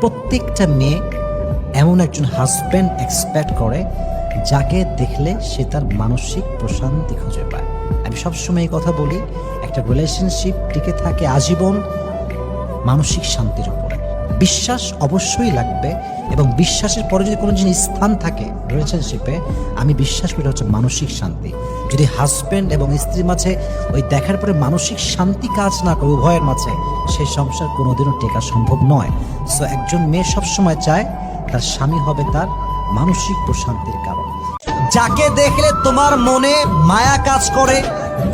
প্রত্যেকটা মেয়ে এমন একজন হাজব্যান্ড এক্সপেক্ট করে যাকে দেখলে সে তার মানসিক প্রশান্তি খুঁজে পায়। আমি সবসময় এই কথা বলি, একটা রিলেশনশিপ টিকে থাকে আজীবন মানসিক শান্তির উপরে। বিশ্বাস অবশ্যই লাগবে, এবং বিশ্বাসের পরে যদি কোনো জিনিস স্থান থাকে রিলেশনশিপে, আমি বিশ্বাস করি হচ্ছে মানসিক শান্তি। যদি হাজব্যান্ড এবং স্ত্রীর মাঝে ওই দেখার পরে মানসিক শান্তি কাজ না করে উভয়ের মাঝে, সেই সংসার কোনোদিনও টেকা সম্ভব নয়। সো একজন মেয়ে সবসময় চায় তার স্বামী হবে তার মানসিক প্রশান্তির কারণ। যাকে দেখলে তোমার মনে মায়া কাজ করে,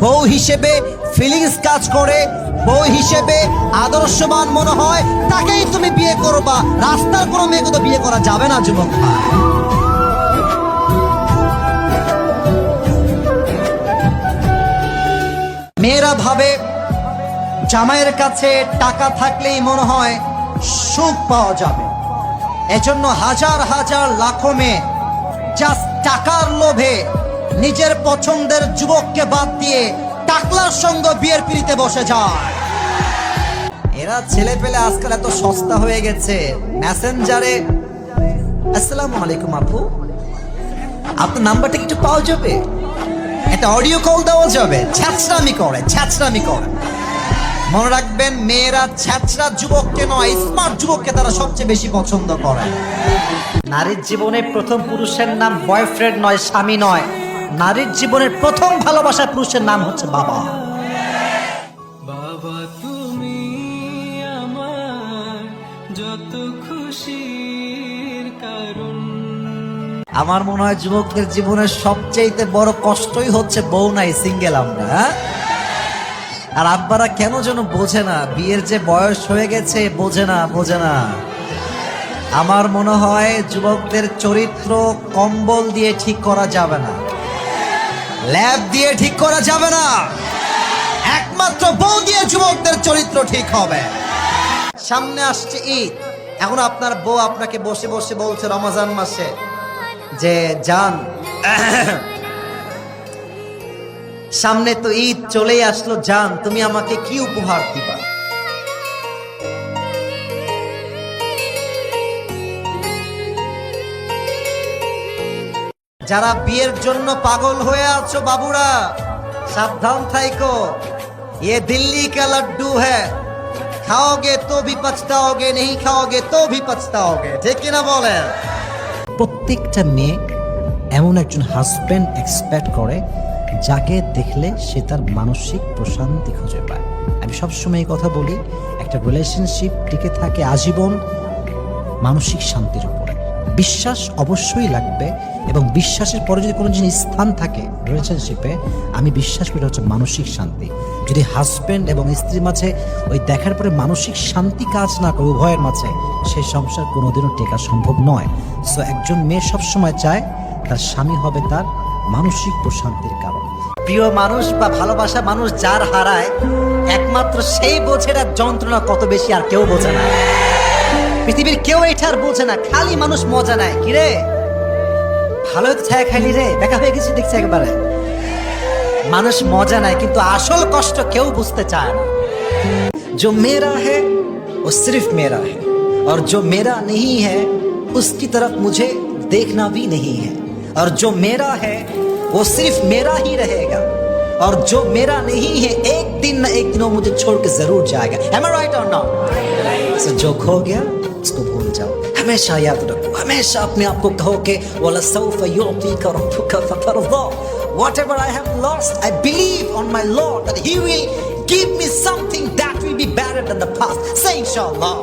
বউ হিসেবে ফিলিংস কাজ করে, বউ হিসেবে আদর্শবান মনে হয়, তাকেই তুমি বিয়ে করবা। রাস্তার কোনো মেয়েকে তো বিয়ে করা যাবে না যুবক ভাই। মেয়েরা ভাবে জামাইয়ের কাছে টাকা থাকলেই মনে হয় সুখ পাওয়া যাবে, এজন্য হাজার হাজার লাখো মেয়ে জাস্ট টাকার লোভে নিজের পছন্দের যুবককে বাদ দিয়ে টাকলার সঙ্গে বিয়ের পিড়িতে বসে যায়। এরা ছেলে পেলে আজকাল এত সস্তা হয়ে গেছে, মেসেঞ্জারে আসসালামু আলাইকুম আপু, আপনার নাম্বারটা একটু পাওয়া যাবে, একটা অডিও কল দেওয়া যাবে। ছ্যাঁচড়ামি করে, ছ্যাঁচড়ামি করে। মনে রাখবেন, মেয়েরা ছ্যাঁচড়া যুবককে নয়, স্মার্ট যুবককে তারা সবচেয়ে বেশি পছন্দ করে। নারীর জীবনে প্রথম পুরুষের নাম বয়ফ্রেন্ড নয়, স্বামী নয়। নারীর জীবনের প্রথম ভালোবাসার পুরুষের নাম হচ্ছে বাবা। বাবা তুমি আমার যত খুশির কারণ। আমার মনে হয় যুবকদের জীবনের সবচেয়ে বড় কষ্টই হচ্ছে বউ নাই, সিঙ্গেল আমরা। আর আব্বারা কেন যেন বোঝে না, বিয়ের যে বয়স হয়ে গেছে বোঝে না, বোঝে না। আমার মনে হয় যুবকদের চরিত্র কম্বল দিয়ে ঠিক করা যাবে না, ল্যাব দিয়ে ঠিক করা যাবে না, একমাত্র বউ দিয়ে যুবকদের চরিত্র ঠিক হবে। সামনে আসছে ঈদ, এখন আপনার বউ আপনাকে বসে বসে বলছে রমজান মাসে যে জান, সামনে তো ঈদ চলেই আসলো, জান তুমি আমাকে কি উপহার দিবা? যারা বিয়ের জন্য পাগল হয়ে আছো বাবুরা, সাবধান থাইকো, ये दिल्ली का लड्डू है, খাওগে তো ভি পছতাওগে, नहीं খাওগে তো ভি পছতাওগে। ঠিক কিনা বলেন? প্রত্যেকটা মেয়ে এমন একজন হাজব্যান্ড এক্সপেক্ট করে যাকে দেখলে সে তার মানসিক প্রশান্তি খুঁজে পায়। আমি সবসময় এই কথা বলি, একটা রিলেশনশিপ টিকে থাকে আজীবন মানসিক শান্তির উপরে। বিশ্বাস অবশ্যই লাগবে, এবং বিশ্বাসের পরে যদি কোনো জিনিস স্থান থাকে রিলেশনশিপে, আমি বিশ্বাস করি হচ্ছে মানসিক শান্তি। যদি হাজব্যান্ড এবং স্ত্রীর মাঝে ওই দেখার পরে মানসিক শান্তি কাজ না করে উভয়ের মাঝে, সেই সংসার কোনোদিনও টেকা সম্ভব নয়। সো একজন মেয়ে সবসময় চায় তার স্বামী হবে তার মানসিক প্রশান্তির কারণ। প্রিয় মানুষ বা ভালোবাসা মানুষ যার হারায়, একমাত্র সেই বোঝে না যন্ত্রণা কত বেশি, আর কেউ বোঝে না। পৃথিবীর কেউ এটা আর বোঝে না, খালি মানুষ মজা নেয়। কিরে ভালো হয়তো ছায়া খাইলি রে, দেখা হয়ে গেছে দেখছি একেবারে। মানুষ মজা নেয়, কিন্তু আসল কষ্ট কেউ বুঝতে চায় না। जो मेरा है वो सिर्फ मेरा है, और जो मेरा नहीं है उसकी तरफ मुझे देखना भी नहीं है, और जो मेरा है वो सिर्फ मेरा ही रहेगा, और जो मेरा नहीं है एक दिन न एक दिन वो मुझे छोड़ के जरूर जाएगा। Am I right or not? So जो खो गया उसको भूल जाओ, हमेशा याद रखो, हमेशा अपने आप को कहो कि वला sofa युअतीका रब्बुका फतरदा। Whatever I have lost, I believe on my Lord that He will give me something that will be better than the past. Say inshallah.